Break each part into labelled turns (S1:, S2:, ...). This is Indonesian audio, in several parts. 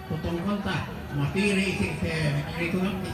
S1: potong kontak, matiri si itu nanti.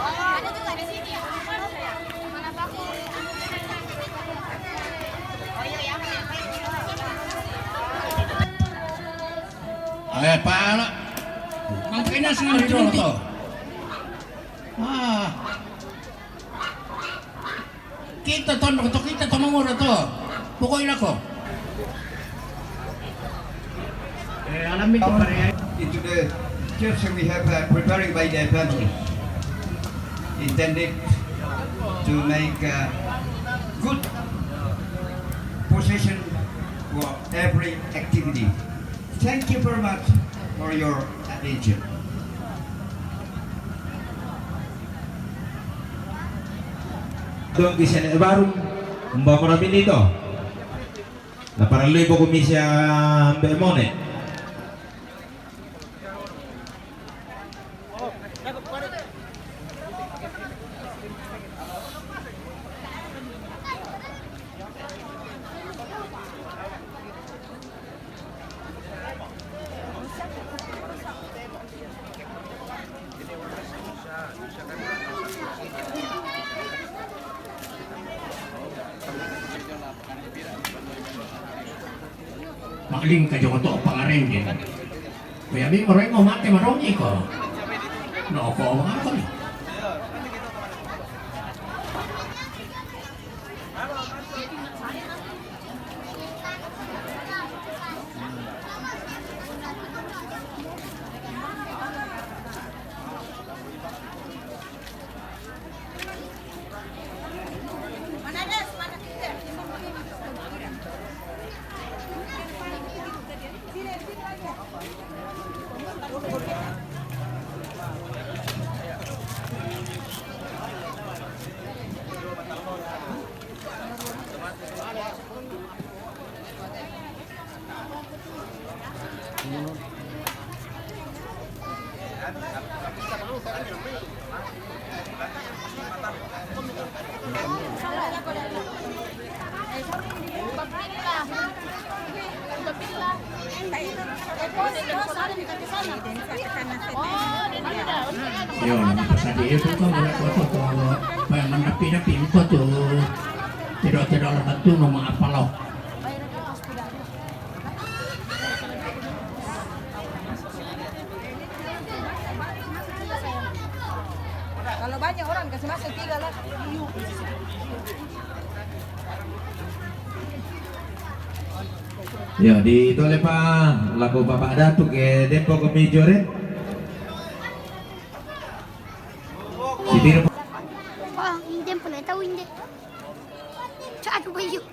S2: Ada juga di sini. Mana bagus? Oh iya ya.
S1: Pala. Makanya sendiri dulu tuh. Kita to mangura to. Pukoy na ko. Alamin ko pare.
S3: Into the church we have preparing by the family, intended to make good position for every activity. Thank you very much for your attention.
S4: Doon kasi baru membawa namin dito. Na parang libo komisya Belmone.
S1: Makling ka dyan ito pangarin din. Kaya may orang umate marungi ko. Naoko mga kami. Yun, sa diyo ko wala ko to para manapi-napi ko to. Tidak lahat to ng mga palaw.
S2: Kalau banyak orang kasih masuk 3 lah.
S4: Yo, di tole pa lago Bapak Datuk ke Depo Komijore. Si Biro
S5: hindi po na ito, hindi. Sa ano ba yun?